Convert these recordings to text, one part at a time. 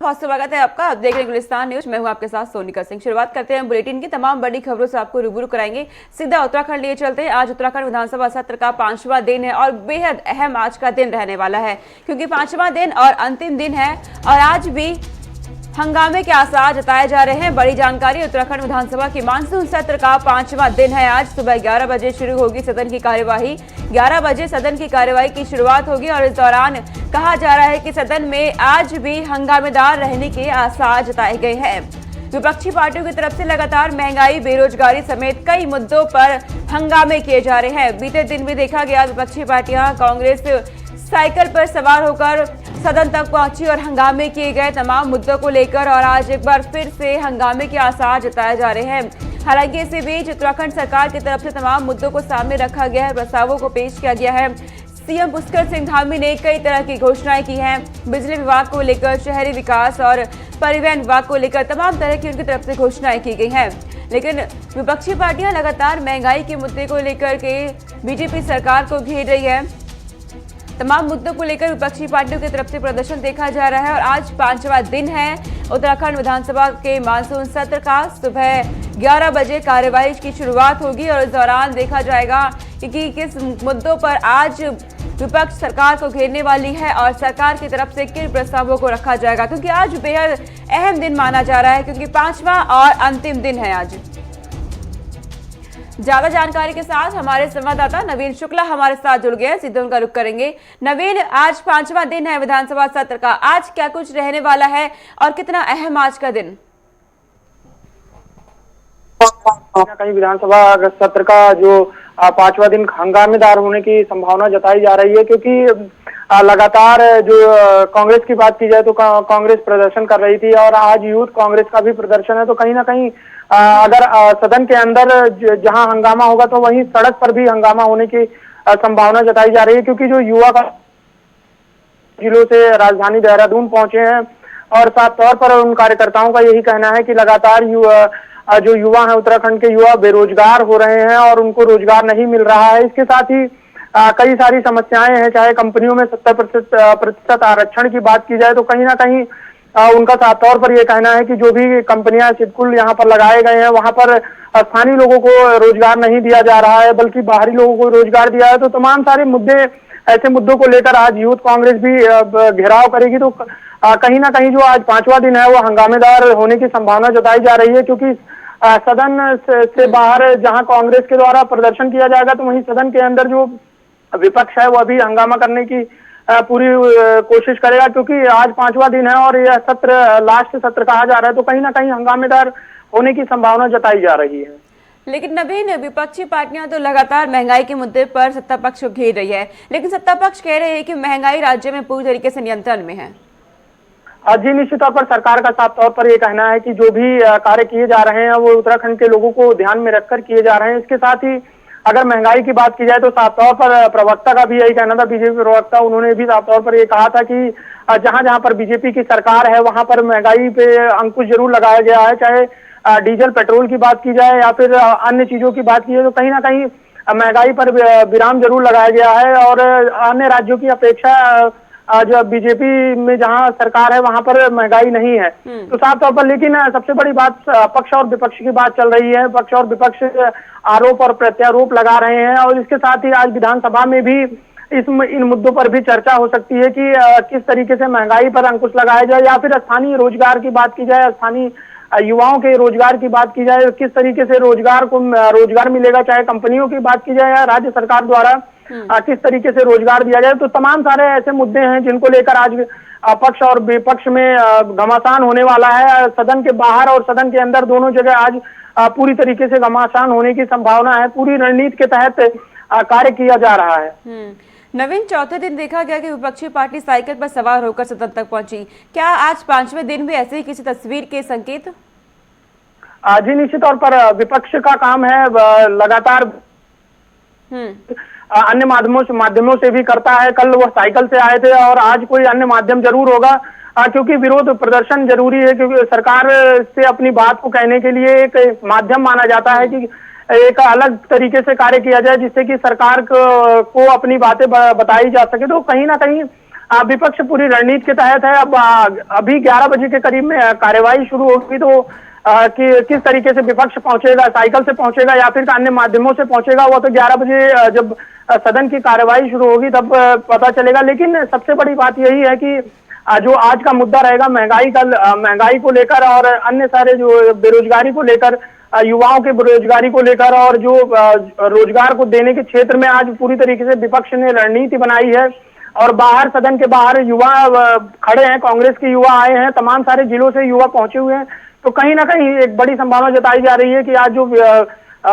बहुत स्वागत है आपका। आप देख रहे हैं गुलिस्तान न्यूज। मैं हूं आपके साथ सोनिका सिंह। शुरुआत करते हैं बुलेटिन की। तमाम बड़ी खबरों से आपको रूबरू कराएंगे। सीधा उत्तराखंड लिए चलते हैं। आज उत्तराखंड विधानसभा सत्र का 5वां दिन है और बेहद अहम आज का दिन रहने वाला है, क्योंकि 5वां दिन और अंतिम दिन है और आज भी हंगामे के आसार जताए जा रहे हैं। बड़ी जानकारी, उत्तराखंड विधानसभा की मानसून सत्र का 5वां दिन है। आज सुबह 11 बजे शुरू होगी सदन की कार्यवाही। 11 बजे सदन की कार्यवाही की शुरुआत होगी और इस दौरान कहा जा रहा है कि सदन में आज भी हंगामेदार रहने के आसार जताए गए हैं। विपक्षी पार्टियों की तरफ से लगातार महंगाई, बेरोजगारी समेत कई मुद्दों पर हंगामे किए जा रहे हैं। बीते दिन भी देखा गया विपक्षी पार्टियां, कांग्रेस साइकिल पर सवार होकर सदन तक पहुंची और हंगामे किए गए तमाम मुद्दों को लेकर, और आज एक बार फिर से हंगामे के आसार जताए जा रहे हैं। हालांकि इसी बीच उत्तराखंड सरकार की तरफ से तमाम मुद्दों को सामने रखा गया है, प्रस्तावों को पेश किया गया है। सीएम पुष्कर सिंह धामी ने कई तरह की घोषणाएं की हैं। बिजली विभाग को लेकर, शहरी विकास और परिवहन विभाग को लेकर तमाम तरह की उनकी तरफ से घोषणाएं की गई हैं। लेकिन विपक्षी पार्टियां लगातार महंगाई के मुद्दे को लेकर के बीजेपी सरकार को घेर रही है। तमाम मुद्दों को लेकर विपक्षी पार्टियों की तरफ से प्रदर्शन देखा जा रहा है और आज 5वां दिन है उत्तराखंड विधानसभा के मानसून सत्र का। सुबह 11 बजे कार्यवाही की शुरुआत होगी और इस दौरान देखा जाएगा कि किस मुद्दों पर आज विपक्ष सरकार को घेरने वाली है और सरकार की तरफ से किन प्रस्तावों को रखा जाएगा, क्योंकि आज बेहद अहम दिन माना जा रहा है, क्योंकि 5वां और अंतिम दिन है आज। ज्यादा जानकारी के साथ हमारे संवाददाता नवीन शुक्ला हमारे साथ जुड़ गए हैं। सीधे उनका रुख करेंगे। नवीन, आज 5वां दिन है विधानसभा सत्र का, आज क्या कुछ रहने वाला है और कितना अहम आज का दिन? कहीं विधानसभा सत्र का जो 5वां दिन हंगामेदार होने की संभावना जताई जा रही है, क्योंकि लगातार जो कांग्रेस की बात की जाए तो कांग्रेस प्रदर्शन कर रही थी और आज यूथ कांग्रेस का भी प्रदर्शन है। तो कहीं ना कहीं अगर सदन के अंदर जहां हंगामा होगा तो वहीं सड़क पर भी हंगामा होने की संभावना जताई जा रही है, क्योंकि जो युवा जिलों से राजधानी देहरादून पहुंचे हैं और साफ तौर पर उन कार्यकर्ताओं का यही कहना है कि लगातार जो युवा हैं, उत्तराखंड के युवा बेरोजगार हो रहे हैं और उनको रोजगार नहीं मिल रहा है। इसके साथ ही कई सारी समस्याएं हैं, चाहे कंपनियों में 70% आरक्षण की बात की जाए तो कहीं ना कहीं उनका साफ तौर पर यह कहना है कि जो भी कंपनियां सिडकुल यहाँ पर लगाए गए हैं वहां पर स्थानीय लोगों को रोजगार नहीं दिया जा रहा है, बल्कि बाहरी लोगों को रोजगार दिया है। तो तमाम सारे मुद्दे, ऐसे मुद्दों को लेकर आज यूथ कांग्रेस भी घेराव करेगी। तो कहीं ना कहीं जो आज 5वां दिन है वो हंगामेदार होने की संभावना जताई जा रही है, क्योंकि सदन से बाहर जहां कांग्रेस के द्वारा प्रदर्शन किया जाएगा तो वहीं सदन के अंदर जो विपक्ष है वो अभी हंगामा करने की पूरी कोशिश करेगा, क्योंकि आज 5वां दिन है और यह सत्र लास्ट सत्र कहा जा रहा है। तो कहीं ना कहीं हंगामेदार होने की संभावना जताई जा रही है। लेकिन नवीन, विपक्षी पार्टियां तो लगातार महंगाई के मुद्दे पर सत्ता पक्ष को घेर रही है, लेकिन सत्ता पक्ष कह रहे हैं कि महंगाई राज्य में पूरी तरीके से नियंत्रण में है। जी, निश्चित तौर पर सरकार का साफ तौर पर यह कहना है कि जो भी कार्य किए जा रहे हैं वो उत्तराखंड के लोगों को ध्यान में रखकर किए जा रहे हैं। इसके साथ ही अगर महंगाई की बात की जाए तो साफ तौर पर प्रवक्ता का भी यही कहना था, बीजेपी प्रवक्ता, उन्होंने भी साफ तौर पर ये कहा था कि जहां जहां पर बीजेपी की सरकार है वहां पर महंगाई पे अंकुश जरूर लगाया गया है, चाहे डीजल पेट्रोल की बात की जाए या फिर अन्य चीजों की बात की जाए, तो कहीं ना कहीं महंगाई पर विराम जरूर लगाया गया है। और अन्य राज्यों की अपेक्षा जो बीजेपी में जहां सरकार है वहां पर महंगाई नहीं है। तो साफ तौर पर, लेकिन सबसे बड़ी बात पक्ष और विपक्ष की बात चल रही है। पक्ष और विपक्ष आरोप और प्रत्यारोप लगा रहे हैं और इसके साथ ही आज विधानसभा में भी इन मुद्दों पर भी चर्चा हो सकती है कि किस तरीके से महंगाई पर अंकुश लगाया जाए, या फिर स्थानीय रोजगार की बात की जाए, स्थानीय युवाओं के रोजगार की बात की जाए, किस तरीके से रोजगार मिलेगा, चाहे कंपनियों की बात की जाए या राज्य सरकार द्वारा किस तरीके से रोजगार दिया जाए। तो तमाम सारे ऐसे मुद्दे हैं जिनको लेकर आज पक्ष और विपक्ष में घमासान होने वाला है। सदन के बाहर और सदन के अंदर दोनों जगह आज पूरी तरीके से घमासान होने की संभावना है। पूरी रणनीति के तहत कार्य किया जा रहा है। नवीन, चौथे दिन देखा गया कि विपक्षी पार्टी साइकिल पर सवार होकर सदन तक पहुंची। क्या आज 5वें दिन भी ऐसे ही किसी तस्वीर के संकेत? जी, निश्चित तौर पर विपक्ष का काम है लगातार अन्य माध्यमों से भी करता है। कल वो साइकिल से आए थे और आज कोई अन्य माध्यम जरूर होगा, क्योंकि विरोध प्रदर्शन जरूरी है, क्योंकि सरकार से अपनी बात को कहने के लिए एक माध्यम माना जाता है कि एक अलग तरीके से कार्य किया जाए जिससे कि सरकार को अपनी बातें बताई जा सके। तो कहीं ना कहीं विपक्ष पूरी रणनीति के तहत है। अब अभी 11 बजे के करीब में कार्यवाही शुरू होगी, तो कि किस तरीके से विपक्ष पहुंचेगा, साइकिल से पहुंचेगा या फिर अन्य माध्यमों से पहुंचेगा, वो तो 11 बजे जब सदन की कार्यवाही शुरू होगी तब पता चलेगा। लेकिन सबसे बड़ी बात यही है कि जो आज का मुद्दा रहेगा महंगाई को लेकर और अन्य सारे जो बेरोजगारी को लेकर, युवाओं के बेरोजगारी को लेकर और जो रोजगार को देने के क्षेत्र में आज पूरी तरीके से विपक्ष ने रणनीति बनाई है। और बाहर, सदन के बाहर युवा खड़े हैं, कांग्रेस के युवा आए हैं, तमाम सारे जिलों से युवा पहुंचे हुए हैं। तो कहीं ना कहीं एक बड़ी संभावना जताई जा रही है कि आज जो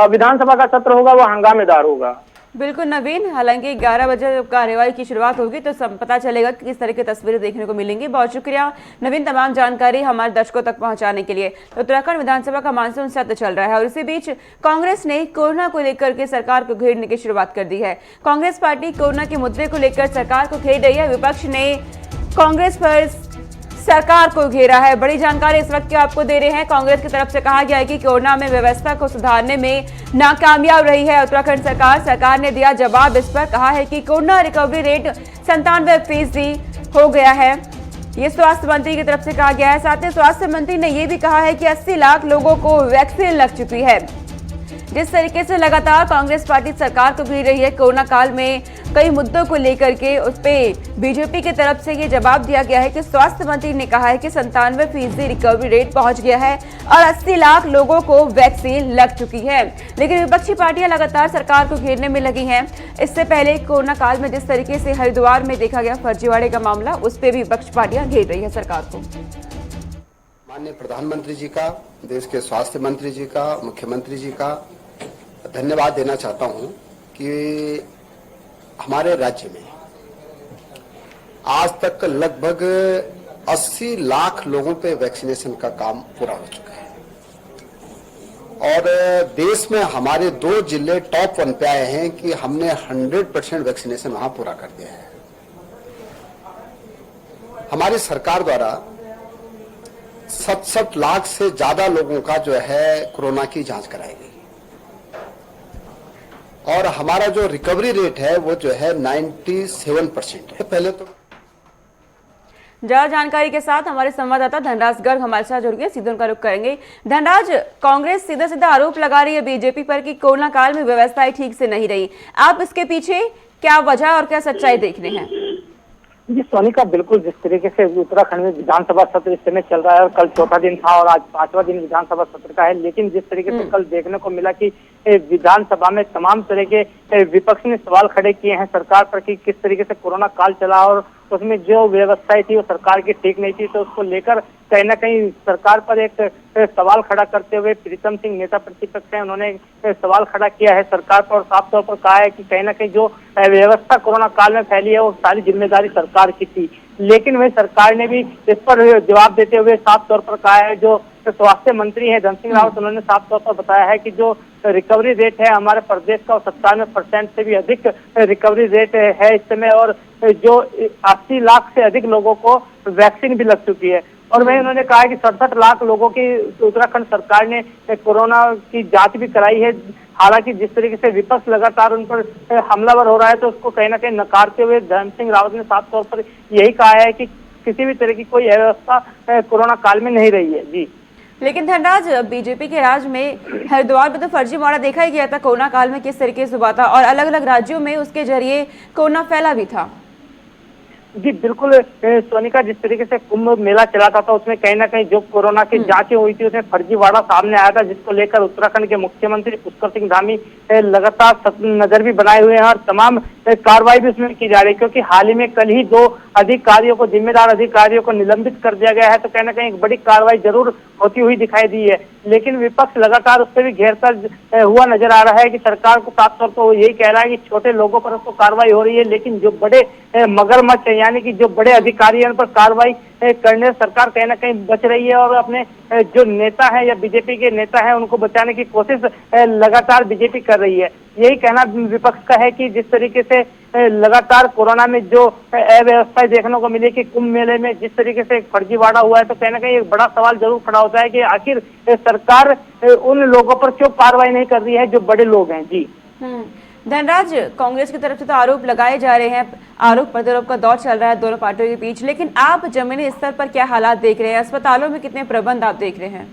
विधानसभा का सत्र होगा वो हंगामेदार होगा। बिल्कुल नवीन, हालांकि 11 बजे जब कार्यवाही की शुरुआत होगी तो पता चलेगा कि किस तरह की तस्वीरें देखने को मिलेंगी। बहुत शुक्रिया नवीन, तमाम जानकारी हमारे दर्शकों तक पहुंचाने के लिए। तो उत्तराखंड विधानसभा का मानसून सत्र चल रहा है और इसी बीच कांग्रेस ने कोरोना को लेकर के सरकार को घेरने की शुरुआत कर दी है। कांग्रेस पार्टी कोरोना के मुद्दे को लेकर सरकार को घेर रही है। विपक्ष ने कांग्रेस पर सरकार को घेरा है। बड़ी जानकारी इस वक्त की आपको दे रहे हैं। कांग्रेस की तरफ से कहा गया है कि कोरोना में व्यवस्था को सुधारने में नाकामयाब रही है उत्तराखंड सरकार। सरकार ने दिया जवाब इस पर, कहा है कि कोरोना रिकवरी रेट 97% हो गया है। ये स्वास्थ्य मंत्री की तरफ से कहा गया है। साथ ही स्वास्थ्य मंत्री ने यह भी कहा है कि 80 लाख लोगों को वैक्सीन लग चुकी है। जिस तरीके से लगातार कांग्रेस पार्टी सरकार को घेर रही है कोरोना काल में कई मुद्दों को लेकर के, उस पे बीजेपी की तरफ से ये जवाब दिया गया है कि स्वास्थ्य मंत्री ने कहा है कि 97% रिकवरी रेट पहुंच गया है और 80 लाख लोगों को वैक्सीन लग चुकी है। लेकिन विपक्षी पार्टियां लगातार सरकार को घेरने में लगी हैं। इससे पहले कोरोना काल में जिस तरीके से हरिद्वार में देखा गया फर्जीवाड़े का मामला, उस पर भी विपक्षी पार्टियां घेर रही है सरकार को। माननीय प्रधानमंत्री जी का, देश के स्वास्थ्य मंत्री जी का, मुख्यमंत्री जी का धन्यवाद देना चाहता हूं कि हमारे राज्य में आज तक लगभग 80 लाख लोगों पे वैक्सीनेशन का काम पूरा हो चुका है और देश में हमारे 2 जिले टॉप 1 पे आए हैं कि हमने 100% वैक्सीनेशन वहां पूरा कर दिया है। हमारी सरकार द्वारा 67 लाख से ज्यादा लोगों का जो है कोरोना की जांच कराई गई और हमारा जो रिकवरी रेट है वो जो है 97% है। पहले तो ज्यादा जानकारी के साथ हमारे संवाददाता धनराज गर्ग हमारे साथ जुड़ गए, सीधे उनका रुख करेंगे। धनराज, कांग्रेस सीधा सीधा आरोप लगा रही है बीजेपी पर कि कोरोना काल में व्यवस्थाएं ठीक से नहीं रही। आप इसके पीछे क्या वजह और क्या सच्चाई देख रहे हैं? जी सोनिका, बिल्कुल जिस तरीके से उत्तराखंड में विधानसभा सत्र इस समय चल रहा है और कल चौथा दिन था और आज 5वां दिन विधानसभा सत्र का है, लेकिन जिस तरीके से कल देखने को मिला कि विधानसभा में तमाम तरह के विपक्ष ने सवाल खड़े किए हैं सरकार पर कि किस तरीके से कोरोना काल चला और उसमें जो व्यवस्थाएं थी वो सरकार की ठीक नहीं थी, तो उसको लेकर कहीं ना कहीं सरकार पर एक सवाल खड़ा करते हुए प्रीतम सिंह नेता प्रतिपक्ष हैं, उन्होंने सवाल खड़ा किया है सरकार पर और साफ तौर पर कहा है कि कहीं ना कहीं जो व्यवस्था कोरोना काल में फैली है वो सारी जिम्मेदारी सरकार की थी। लेकिन वही सरकार ने भी इस पर जवाब देते हुए साफ तौर पर कहा है, जो स्वास्थ्य मंत्री है धन सिंह रावत, उन्होंने साफ तौर पर बताया है कि जो रिकवरी रेट है हमारे प्रदेश का 97% से भी अधिक रिकवरी रेट है इस समय और जो 80 लाख से अधिक लोगों को वैक्सीन भी लग चुकी है। और वही उन्होंने कहा कि 67 लाख लोगों की उत्तराखंड सरकार ने कोरोना की जांच भी कराई है। हालांकि जिस तरीके से विपक्ष लगातार उन पर हमलावर हो रहा है तो उसको कहीं ना कहीं नकारते हुए धन सिंह रावत ने साफ तौर पर यही कहा है कि किसी भी तरह की कोई व्यवस्था कोरोना काल में नहीं रही है। जी, लेकिन धनराज, बीजेपी के राज में हरिद्वार में तो फर्जीवाड़ा देखा ही गया था कोरोना काल में किस तरीके से हुआ था और अलग अलग राज्यों में उसके जरिए कोरोना फैला भी था। जी बिल्कुल सोनिका, जिस तरीके से कुंभ मेला चला था तो उसमें कहीं ना कहीं जो कोरोना की जांचें हुई थी उसमें फर्जीवाड़ा सामने आया था, जिसको लेकर उत्तराखंड के मुख्यमंत्री पुष्कर सिंह धामी लगातार नजर भी बनाए हुए हैं और तमाम कार्रवाई भी उसमें की जा रही है, क्योंकि हाल ही में कल ही 2 अधिकारियों को, जिम्मेदार अधिकारियों को निलंबित कर दिया गया है। तो कहीं ना कहीं एक बड़ी कार्रवाई जरूर होती हुई दिखाई दी है, लेकिन विपक्ष लगातार उस पर भी घेरता हुआ नजर आ रहा है कि सरकार को साफ तौर पर वो यही कह रहा है कि छोटे लोगों पर उसको कार्रवाई हो रही है, लेकिन जो बड़े मगरमच्छ है यानी कि जो बड़े अधिकारी हैं उन पर कार्रवाई करने सरकार कहीं ना कहीं बच रही है और अपने जो नेता है या बीजेपी के नेता है उनको बचाने की कोशिश लगातार बीजेपी कर रही है। यही कहना विपक्ष का है कि जिस तरीके से लगातार कोरोना में जो अव्यवस्थाएं देखने को मिली कि कुंभ मेले में जिस तरीके से फर्जीवाड़ा हुआ है, तो कहीं ना कहीं एक बड़ा सवाल जरूर खड़ा होता है कि आखिर सरकार उन लोगों पर क्यों कार्रवाई नहीं कर रही है जो बड़े लोग हैं। जी धनराज, कांग्रेस की तरफ से तो आरोप लगाए जा रहे हैं, आरोप प्रत्यारोप का दौर चल रहा है दोनों पार्टियों के बीच, लेकिन आप जमीनी स्तर पर क्या हालात देख रहे हैं? अस्पतालों में कितने प्रबंध आप देख रहे हैं?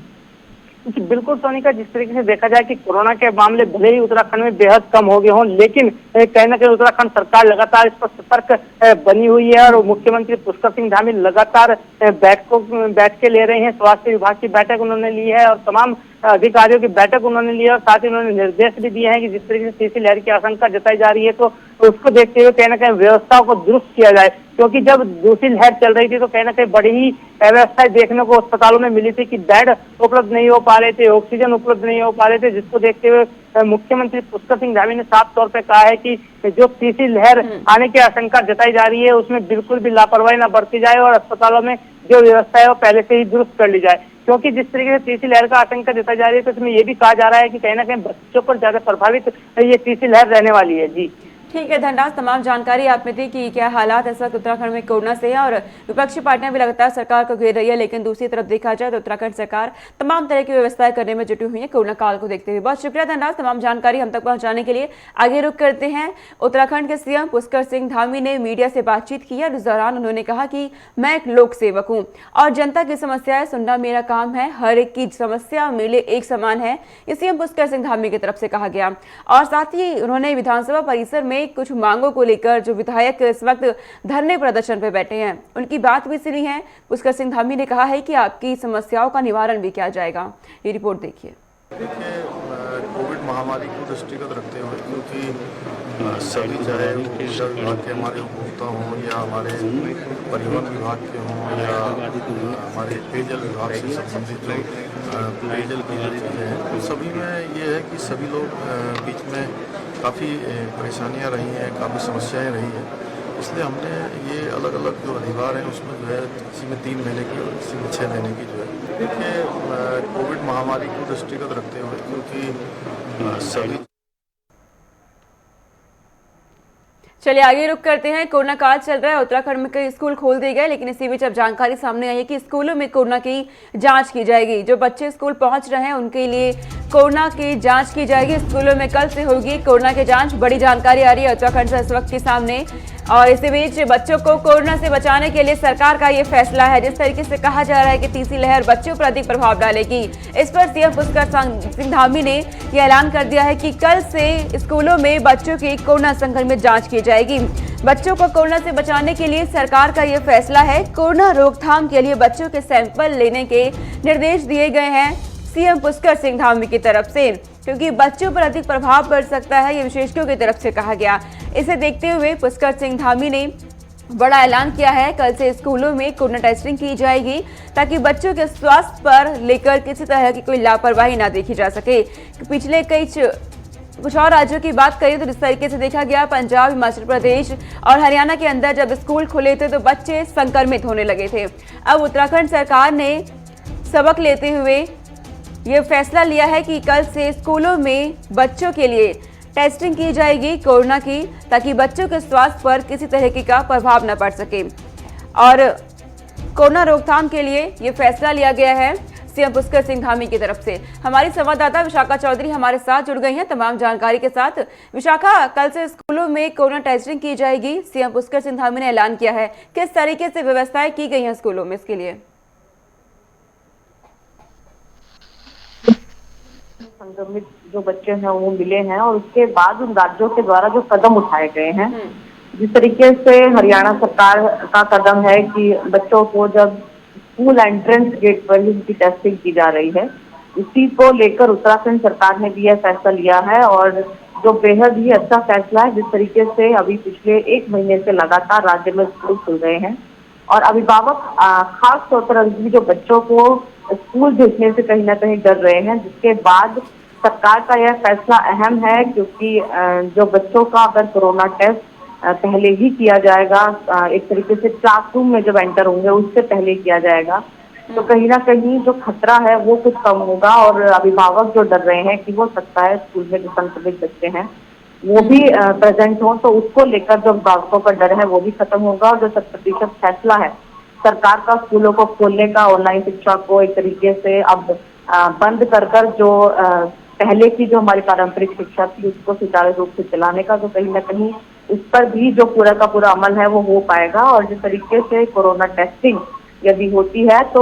जी, बिल्कुल सोनिका, जिस तरीके से देखा जाए कि कोरोना के मामले भले ही उत्तराखंड में बेहद कम हो गए हों, लेकिन कहीं ना कहीं उत्तराखंड सरकार लगातार इस पर सतर्क बनी हुई है और मुख्यमंत्री पुष्कर सिंह धामी लगातार बैठकें ले रहे हैं। स्वास्थ्य विभाग की बैठक उन्होंने ली है और तमाम अधिकारियों की बैठक उन्होंने ली है और साथ ही उन्होंने निर्देश भी दिए हैं कि जिस तरीके से तीसरी लहर की आशंका जताई जा रही है तो उसको देखते हुए कहीं ना कहीं व्यवस्थाओं को दुरुस्त किया जाए, क्योंकि जब दूसरी लहर चल रही थी तो कहीं ना कहीं बड़ी ही अव्यवस्थाएं देखने को अस्पतालों में मिली थी कि बेड उपलब्ध नहीं हो पा रहे थे, ऑक्सीजन उपलब्ध नहीं हो पा रहे थे, जिसको देखते हुए मुख्यमंत्री पुष्कर सिंह धामी ने साफ तौर पर कहा है कि जो तीसरी लहर आने की आशंका जताई जा रही है उसमें बिल्कुल भी लापरवाही न बरती जाए और अस्पतालों में जो व्यवस्था है वो पहले से ही दुरुस्त कर ली जाए, क्योंकि जिस तरीके से तीसरी लहर का आशंका जताई जा रही है तो इसमें ये भी कहा जा रहा है कि कहीं ना कहीं बच्चों पर ज्यादा प्रभावित ये तीसरी लहर रहने वाली है। जी ठीक है धनराज, तमाम जानकारी आपने दी कि क्या हालात इस वक्त उत्तराखंड में कोरोना से है और विपक्षी पार्टियां भी लगातार सरकार को घेर रही है, लेकिन दूसरी तरफ देखा जाए तो उत्तराखंड सरकार तमाम तरह की व्यवस्थाएं करने में जुटी हुई है कोरोना काल को देखते हुए। बहुत शुक्रिया धनराज, तमाम जानकारी हम तक पहुंचाने के लिए। आगे रुक करते हैं, उत्तराखंड के सीएम पुष्कर सिंह धामी ने मीडिया से बातचीत की है। इस दौरान उन्होंने कहा कि मैं एक लोक सेवक हूँ और जनता की समस्याएं सुनना मेरा काम है, हर एक की समस्या मेरे लिए एक समान है, ये सीएम पुष्कर सिंह धामी की तरफ से कहा गया। और साथ ही उन्होंने विधानसभा परिसर में कुछ मांगों को लेकर जो विधायक इस वक्त धरने प्रदर्शन पर बैठे हैं उनकी बात भी सुनी है। पुष्कर सिंह धामी ने कहा है कि आपकी समस्याओं का निवारण भी किया जाएगा। ये रिपोर्ट देखिए। कोविड महामारी को दृष्टिगत रखते हुए, क्योंकि सभी चाहे ऊर्जा विभाग के हमारे उपभोक्ता हों या हमारे परिवहन विभाग के हों या हमारे पेयजल विभाग से संबंधित जो पेयजल की जो चीज़ें हैं तो सभी में ये है कि सभी लोग बीच में काफ़ी परेशानियां रही हैं, काफ़ी समस्याएं रही हैं, इसलिए हमने ये अलग अलग जो अधिकार हैं उसमें जो है किसी में 3 महीने की और किसी में 6 महीने की जो है, देखिए कोविड महामारी को दृष्टिगत रखते हुए, क्योंकि सभी। चलिए आगे रुक करते हैं। कोरोना काल चल रहा है, उत्तराखंड में कई स्कूल खोल दिए गए, लेकिन इसी बीच अब जानकारी सामने आई है कि स्कूलों में कोरोना की जांच की जाएगी। जो बच्चे स्कूल पहुंच रहे हैं उनके लिए कोरोना की जांच की जाएगी। स्कूलों में कल से होगी कोरोना की जांच। बड़ी जानकारी आ रही है उत्तराखंड से इस वक्त के सामने। और इसी बीच बच्चों को कोरोना से बचाने के लिए सरकार का ये फैसला है। जिस तरीके से कहा जा रहा है कि तीसरी लहर बच्चों पर अधिक प्रभाव डालेगी, इस पर सीएम पुष्कर सिंह धामी ने यह ऐलान कर दिया है कि कल से स्कूलों में बच्चों की कोरोना संक्रमित जांच की जाएगी। बच्चों को कोरोना से बचाने के लिए सरकार का यह फैसला है। कोरोना रोकथाम के लिए बच्चों के सैंपल लेने के निर्देश दिए गए हैं सीएम पुष्कर सिंह धामी की तरफ से, क्योंकि बच्चों पर अधिक प्रभाव पड़ सकता है, ये विशेषज्ञों की तरफ से कहा गया। इसे देखते हुए पुष्कर सिंह धामी ने बड़ा ऐलान किया है। कल से स्कूलों में कोरोना टेस्टिंग की जाएगी ताकि बच्चों के स्वास्थ्य पर लेकर किसी तरह की कोई लापरवाही ना देखी जा सके। पिछले कुछ और राज्यों की बात करें तो जिस तरीके से देखा गया, पंजाब, हिमाचल प्रदेश और हरियाणा के अंदर जब स्कूल खुले थे तो बच्चे संक्रमित होने लगे थे। अब उत्तराखंड सरकार ने सबक लेते हुए ये फैसला लिया है कि कल से स्कूलों में बच्चों के लिए टेस्टिंग की जाएगी कोरोना की, ताकि बच्चों के स्वास्थ्य पर किसी तरह का प्रभाव न पड़ सके। और कोरोना रोकथाम के लिए ये फैसला लिया गया है सीएम पुष्कर सिंह धामी की तरफ से। हमारी संवाददाता विशाखा चौधरी हमारे साथ जुड़ गई हैं तमाम जानकारी के साथ। विशाखा, कल से स्कूलों में कोरोना टेस्टिंग की जाएगी, सीएम पुष्कर सिंह धामी ने ऐलान किया है, किस तरीके से व्यवस्थाएं की गई हैं स्कूलों में इसके लिए? संक्रमित जो बच्चे हैं वो मिले हैं और उसके बाद उन राज्यों के द्वारा जो कदम उठाए गए हैं, जिस तरीके से हरियाणा सरकार का कदम है कि बच्चों को जब स्कूल एंट्रेंस गेट पर ही उनकी टेस्टिंग की जा रही है, इसी को लेकर उत्तराखंड सरकार ने भी यह फैसला लिया है और जो बेहद ही अच्छा फैसला है। जिस तरीके से अभी पिछले 1 महीने से लगातार राज्य में स्कूल खुल गए हैं और अभिभावक खास तौर पर अभी जो बच्चों को स्कूल भेजने से कहीं ना कहीं डर रहे हैं, जिसके बाद सरकार का यह फैसला अहम है, क्योंकि जो बच्चों का अगर कोरोना टेस्ट पहले ही किया जाएगा, एक तरीके से क्लासरूम में जब एंटर होंगे उससे पहले किया जाएगा, तो कहीं ना कहीं जो खतरा है वो कुछ कम होगा और अभिभावक जो डर रहे हैं कि हो सकता है स्कूल में जो संक्रमित बच्चे हैं वो भी प्रेजेंट हो, तो उसको लेकर जो अभिभावकों का डर है वो भी खत्म होगा। और जो 100% फैसला है सरकार का स्कूलों को खोलने का, ऑनलाइन शिक्षा को एक तरीके से अब बंद कर जो पहले की जो हमारी पारंपरिक शिक्षा थी उसको सुचारू रूप से चलाने का, तो कहीं ना कहीं उस पर भी जो पूरा का पूरा अमल है वो हो पाएगा। और जिस तरीके से कोरोना टेस्टिंग यदि होती है तो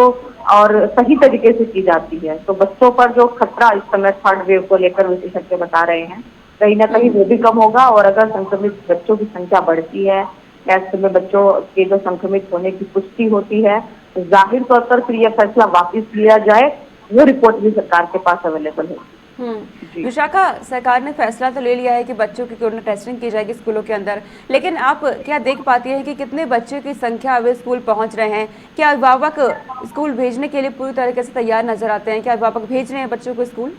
और सही तरीके से की जाती है तो बच्चों पर जो खतरा इस समय थर्ड वेव को लेकर विशेषज्ञ बता रहे हैं, कहीं ना कहीं वो भी कम होगा। और अगर संक्रमित बच्चों की संख्या बढ़ती है या इस समय बच्चों के जो संक्रमित होने की पुष्टि होती है तो जाहिर तौर पर फिर यह फैसला वापस लिया जाए, वो रिपोर्ट भी सरकार के पास अवेलेबल है। विशाखा, सरकार ने फैसला तो ले लिया है कि बच्चों की कोरोना टेस्टिंग की जाएगी स्कूलों के अंदर, लेकिन आप क्या देख पाती हैं कि कितने बच्चों की संख्या वे स्कूल पहुंच रहे हैं? क्या अभिभावक स्कूल भेजने के लिए पूरी तरीके से तैयार नजर आते हैं? क्या अभिभावक भेज रहे हैं बच्चों को स्कूल?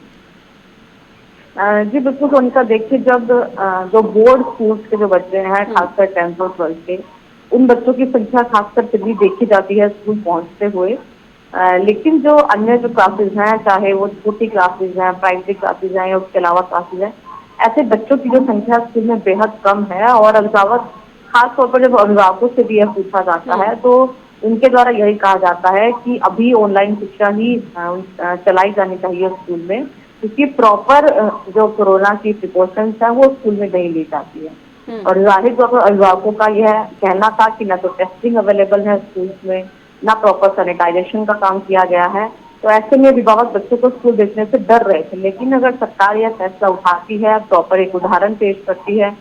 जी बिल्कुल सोनिका, देखिए जब जो बोर्ड स्कूल के जो बच्चे हैं खासकर 10th और 12th के, उन बच्चों की संख्या खासकर फिर भी देखी जाती है स्कूल पहुंचते हुए। लेकिन जो अन्य जो क्लासेज हैं, चाहे वो छोटी क्लासेज हैं, प्राइमरी क्लासेज हैं या उसके अलावा क्लासेज हैं, ऐसे बच्चों की जो संख्या स्कूल में बेहद कम है। और अभिभावक, खासतौर पर जब अभिभावकों से भी यह पूछा जाता है तो उनके द्वारा यही कहा जाता है कि अभी ऑनलाइन शिक्षा ही चलाई जानी चाहिए स्कूल में, क्योंकि प्रॉपर जो कोरोना की प्रिकॉशंस है वो स्कूल में नहीं ली जाती है। और जाहिर तौर पर अभिभावकों का यह कहना था कि न तो टेस्टिंग अवेलेबल है स्कूल में, ना प्रॉपर सैनिटाइजेशन का काम किया गया है, तो ऐसे में अभिभावक बच्चों को स्कूल भेजने से डर रहे थे। लेकिन अगर सरकार यह फैसला उठाती है, प्रॉपर एक उदाहरण पेश करती है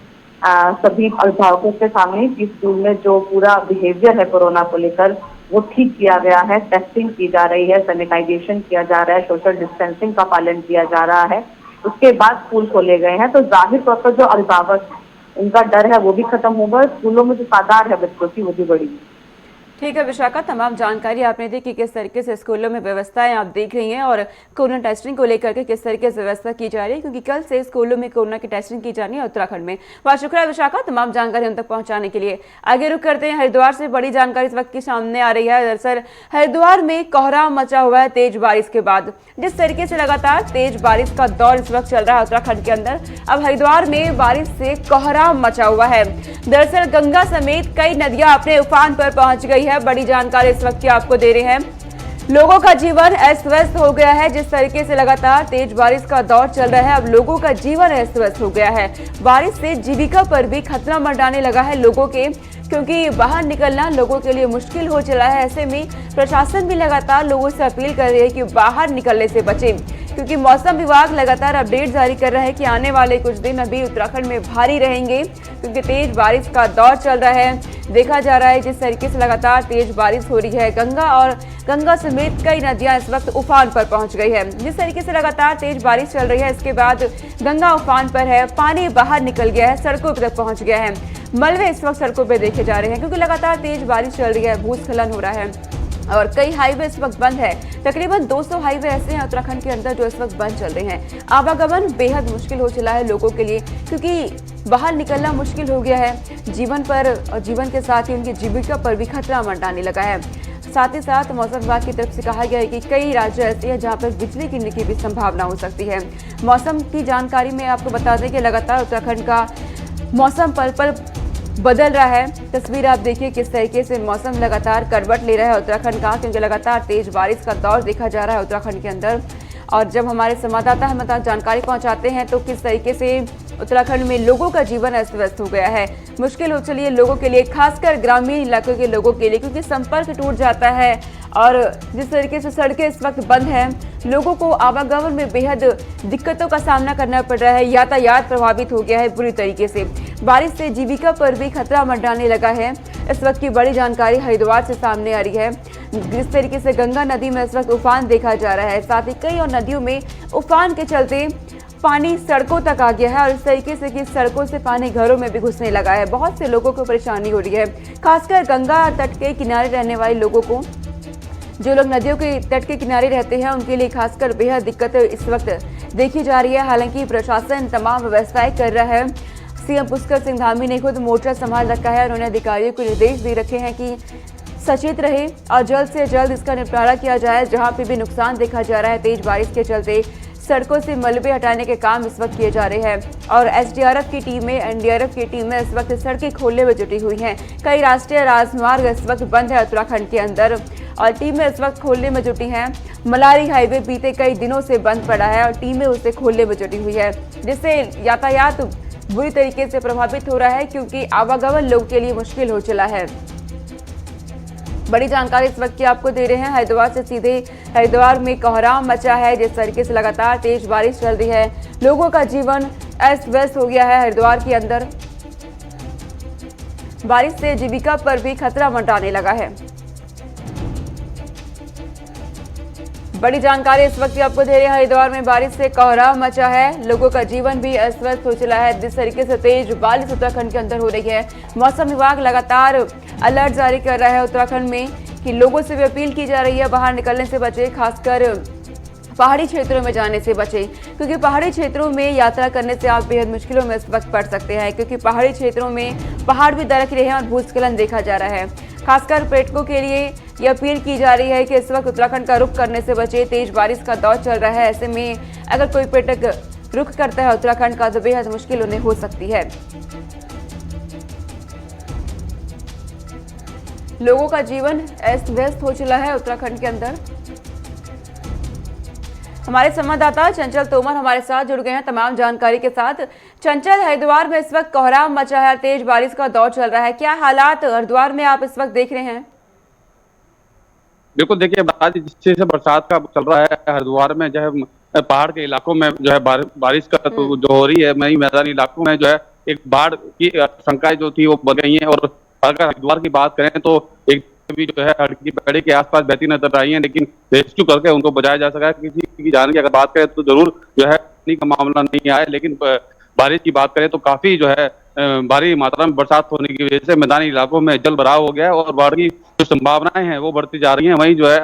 सभी अभिभावकों के सामने कि स्कूल में जो पूरा बिहेवियर है कोरोना को लेकर वो ठीक किया गया है, टेस्टिंग की जा रही है, सैनिटाइजेशन किया जा रहा है, सोशल डिस्टेंसिंग का पालन किया जा रहा है, उसके बाद स्कूल खोले गए हैं, तो जाहिर तौर पर जो अभिभावक उनका डर है वो भी खत्म होगा, स्कूलों में जो तादाद है बच्चों की वो भी बढ़ेगी। ठीक है विशाखा, तमाम जानकारी आपने दी कि किस तरीके से स्कूलों में व्यवस्थाएं आप देख रही हैं और कोरोना टेस्टिंग को लेकर के किस तरीके से व्यवस्था की जा रही है, क्योंकि कल से स्कूलों में कोरोना की टेस्टिंग की जानी है उत्तराखंड में। बहुत शुक्रिया विशाखा तमाम जानकारी हम तक पहुंचाने के लिए। आगे रुक करते हैं, हरिद्वार से बड़ी जानकारी इस वक्त की सामने आ रही है। दरअसल हरिद्वार में कोहराम मचा हुआ है तेज बारिश के बाद। जिस तरीके से लगातार तेज बारिश का दौर इस वक्त चल रहा है उत्तराखंड के अंदर, अब हरिद्वार में बारिश से कोहराम मचा हुआ है। दरअसल गंगा समेत कई नदियां अपने उफान पर पहुंच गई है। बड़ी जानकारी इस वक्त की आपको दे रहे हैं। लोगों का जीवन अस्त व्यस्त हो गया है। जिस तरीके से लगातार तेज बारिश का दौर चल रहा है, अब लोगों का जीवन अस्त व्यस्त हो गया है। बारिश से जीविका पर भी खतरा मंडराने लगा है लोगों के, क्योंकि बाहर निकलना लोगों के लिए मुश्किल हो चला है। ऐसे में प्रशासन भी लगातार लोगों से अपील कर रही है कि बाहर निकलने से बचें, क्योंकि मौसम विभाग लगातार अपडेट जारी कर रहा है कि आने वाले कुछ दिन अभी उत्तराखंड में भारी रहेंगे, क्योंकि तेज बारिश का दौर चल रहा है। देखा जा रहा है जिस तरीके से लगातार तेज बारिश हो रही है, गंगा समेत कई नदियां इस वक्त उफान पर पहुंच गई है। जिस तरीके से लगातार तेज बारिश चल रही है, इसके बाद गंगा उफान पर है, पानी बाहर निकल गया है, सड़कों तक पहुंच गया है। मलबे इस वक्त सड़कों पर देखे जा रहे हैं, क्योंकि लगातार तेज बारिश चल रही है, भूस्खलन हो रहा है और कई हाईवे इस वक्त बंद है। तकरीबन 200 हाईवे ऐसे हैं उत्तराखंड के अंदर जो इस वक्त बंद चल रहे हैं। आवागमन बेहद मुश्किल हो चला है लोगों के लिए, क्योंकि बाहर निकलना मुश्किल हो गया है। जीवन पर और जीवन के साथ ही उनकी जीविका पर भी खतरा मंडराने लगा है। साथ ही साथ मौसम विभाग की तरफ से कहा गया है कि कई राज्य ऐसे हैं जहां पर बिजली गिरने की भी संभावना हो सकती है। मौसम की जानकारी में आपको बता दें कि लगातार उत्तराखंड का मौसम पल पल बदल रहा है। तस्वीर आप देखिए किस तरीके से मौसम लगातार करवट ले रहा है उत्तराखंड का, क्योंकि लगातार तेज बारिश का दौर देखा जा रहा है उत्तराखंड के अंदर। और जब हमारे संवाददाता हमें जानकारी पहुंचाते हैं तो किस तरीके से उत्तराखंड में लोगों का जीवन अस्त व्यस्त हो गया है, मुश्किल हो चली है लोगों के लिए, खासकर ग्रामीण इलाकों के लोगों के लिए, क्योंकि संपर्क टूट जाता है और जिस तरीके से सड़कें इस वक्त बंद हैं, लोगों को आवागमन में बेहद दिक्कतों का सामना करना पड़ रहा है। यातायात प्रभावित हो गया है बुरी तरीके से। बारिश से जीविका पर भी खतरा मंडराने लगा है। इस वक्त की बड़ी जानकारी हरिद्वार से सामने आ रही है। जिस तरीके से गंगा नदी में इस वक्त उफान देखा जा रहा है, साथ ही कई और नदियों में उफान के चलते पानी सड़कों तक आ गया है और इस तरीके से कि सड़कों से पानी घरों में भी घुसने लगा है। बहुत से लोगों को परेशानी हो रही है, खासकर गंगा तट के किनारे रहने वाले लोगों को। जो लोग नदियों के तट के किनारे रहते हैं उनके लिए खासकर बेहद दिक्कत इस वक्त देखी जा रही है। हालांकि प्रशासन तमाम व्यवस्थाएं कर रहा है। सीएम पुष्कर सिंह धामी ने खुद मोर्चा संभाल रखा है। उन्होंने अधिकारियों को निर्देश दे रखे हैं कि सचेत रहे और जल्द से जल्द इसका निपटारा किया जाए। जहां पे भी नुकसान देखा जा रहा है तेज बारिश के चलते, सड़कों से मलबे हटाने के काम इस वक्त किए जा रहे हैं और एसडीआरएफ की टीमें, एनडीआरएफ की टीमें इस वक्त सड़कें खोलने में जुटी हुई हैं। कई राष्ट्रीय राजमार्ग इस वक्त बंद है उत्तराखंड के अंदर और टीमें इस वक्त खोलने में जुटी हैं। मलारी हाईवे बीते कई दिनों से बंद पड़ा है और टीमें उसे खोलने में जुटी हुई है, जिससे यातायात बुरी तरीके से प्रभावित हो रहा है क्योंकि आवागमन लोगों के लिए मुश्किल हो चला है। बड़ी जानकारी इस वक्त की आपको दे रहे हैं हरिद्वार से। सीधे हरिद्वार में कोहराम मचा है, जिस तरीके से लगातार तेज बारिश चल रही है, लोगों का जीवन अस्त व्यस्त हो गया है। हरिद्वार के अंदर बारिश से जीविका पर भी खतरा मंडराने लगा है। बड़ी जानकारी इस वक्त आपको दे रहे हैं हरिद्वार में बारिश से कोहराम मचा है, लोगों का जीवन भी अस्त व्यस्त हो चला है। जिस तरीके से तेज बारिश उत्तराखंड के अंदर हो रही है, मौसम विभाग लगातार अलर्ट जारी कर रहा है उत्तराखंड में कि लोगों से भी अपील की जा रही है बाहर निकलने से बचे, खासकर पहाड़ी क्षेत्रों में जाने से बचे, क्योंकि पहाड़ी क्षेत्रों में यात्रा करने से आप बेहद मुश्किलों में इस वक्त पड़ सकते हैं, क्योंकि पहाड़ी क्षेत्रों में पहाड़ भी दरक रहे हैं और भूस्खलन देखा जा रहा है। खासकर पर्यटकों के लिए ये अपील की जा रही है कि इस वक्त उत्तराखंड का रुख करने से बचे, तेज बारिश का दौर चल रहा है। ऐसे में अगर कोई पर्यटक रुख करता है उत्तराखंड का तो बेहद मुश्किल उन्हें हो सकती है। लोगों का जीवन अस्त व्यस्त हो चला है उत्तराखंड के अंदर। हमारे संवाददाता चंचल तोमर हमारे साथ जुड़ गए हैं तमाम जानकारी के साथ। चंचल, हरिद्वार में इस वक्त कोहराम मचा है, तेज बारिश का दौर चल रहा है, क्या हालात हरिद्वार में आप इस वक्त देख रहे हैं? बिल्कुल, देखिए जिस से बरसात का चल रहा है हरिद्वार में, जो है पहाड़ के इलाकों में जो है बारिश का तो जो हो रही है, वहीं मैदानी इलाकों में जो है एक बाढ़ की आशंकाएं जो थी वो बढ़ गई हैं। और अगर हरिद्वार की बात करें तो एक भी जो है हड़की पेड़ी के आसपास बहती नजर आई है, लेकिन रेस्क्यू करके उनको बचाया जा सका है। किसी की जान की अगर बात करें तो जरूर जो है पानी का मामला नहीं आया, लेकिन बारिश की बात करें तो काफी जो है भारी मात्रा में बरसात होने की वजह से मैदानी इलाकों में जल भराव हो गया है और बाढ़ की जो संभावनाएं हैं वो बढ़ती जा रही हैं। वहीं जो है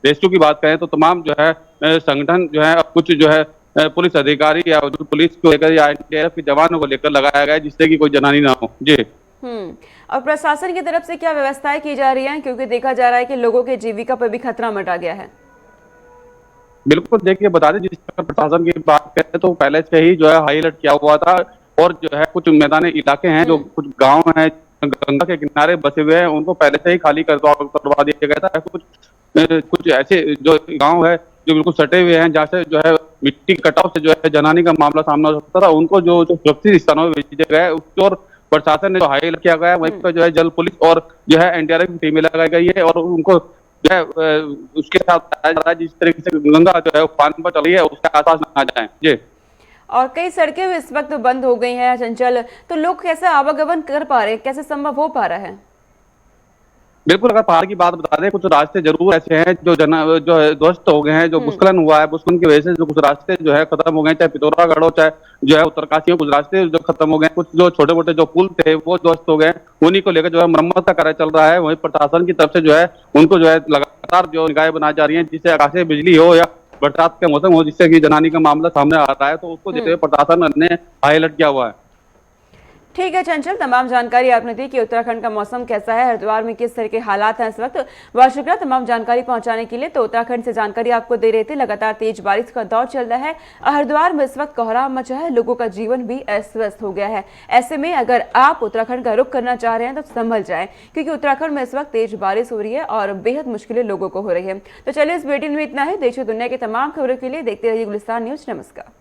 रेस्क्यू की बात करें तो तमाम जो है संगठन जो है कुछ जो है पुलिस अधिकारी या पुलिस को लेकर या एनडीआरएफ के जवानों को लेकर लगाया गया है, जिससे कि कोई जनहानि ना हो। जी। और प्रशासन की तरफ से क्या व्यवस्थाएं की जा रही हैं, क्योंकि देखा जा रहा है कि लोगों के जीविका पर भी खतरा मंडरा गया है? बिल्कुल, देखिए बता दें जिस तरह प्रशासन की बात करें तो पहले से ही जो है हाई अलर्ट किया हुआ था और जो है कुछ मैदानी इलाके हैं, जो कुछ गांव हैं गंगा के किनारे बसे हुए हैं, उनको पहले से ही खाली करवा दिया गया था। कुछ ऐसे जो गांव है जो बिल्कुल सटे हुए हैं, जहाँ से जो है मिट्टी कटाव से जो है जनहानि का मामला सामना हो सकता था, उनको जो सुरक्षित स्थानों में भेज दिया गया है। उसकी और प्रशासन ने जो हाई अलर्ट किया गया है, वहीं पर जो है जल पुलिस और जो है एनडीआरएफ की टीमें लगाई गई है और उनको जो है उसके साथ जिस तरीके से गंगा जो है उफान पर चल रही है उसके आसपास ना जाए। जी। और कई सड़कें भी इस वक्त बंद हो गई हैं चंचल, तो लोग कैसे आवागमन कर पा रहे हैं, कैसे संभव हो पा रहा है? बिल्कुल, अगर पहाड़ की बात बता दें, कुछ रास्ते जरूर ऐसे हैं जो ध्वस्त हो गए हैं, जो भूस्खलन हुआ है, भूस्खलन की वजह से जो कुछ रास्ते जो है खत्म हो गए, चाहे पिथौरागढ़ हो चाहे जो है उत्तरकाशी हो, कुछ रास्ते जो खत्म हो गए, कुछ जो छोटे मोटे जो पुल थे वो ध्वस्त हो गए, उन्हीं को लेकर जो है मरम्मत का कार्य चल रहा है। वहीं प्रशासन की तरफ से जो है उनको जो है लगातार जो निगाहें बनाई जा रही है, जिससे आकाशीय बिजली हो या बरसात का मौसम हो जिससे कि जनहानि का मामला सामने आ रहा है, तो उसको देखते हुए प्रशासन ने हाई अलर्ट किया हुआ है। ठीक है चंचल, तमाम जानकारी आपने दी कि उत्तराखंड का मौसम कैसा है, हरिद्वार में किस तरह के हालात हैं इस वक्त। बहुत शुक्रिया तमाम जानकारी पहुंचाने के लिए। तो उत्तराखंड से जानकारी आपको दे रहे थे। लगातार तेज बारिश का दौर चल रहा है और हरिद्वार में इस वक्त कोहराम मचा है, लोगों का जीवन भी अस्त व्यस्त हो गया है। ऐसे में अगर आप उत्तराखंड का रुख करना चाह रहे हैं तो संभल जाएं, क्योंकि उत्तराखंड में इस वक्त तेज बारिश हो रही है और बेहद मुश्किलें लोगों को हो रही है। तो चलिए इस बुलेटिन में इतना ही। देश और दुनिया की तमाम खबरों के लिए देखते रहिए गुलिस्तान न्यूज। नमस्कार।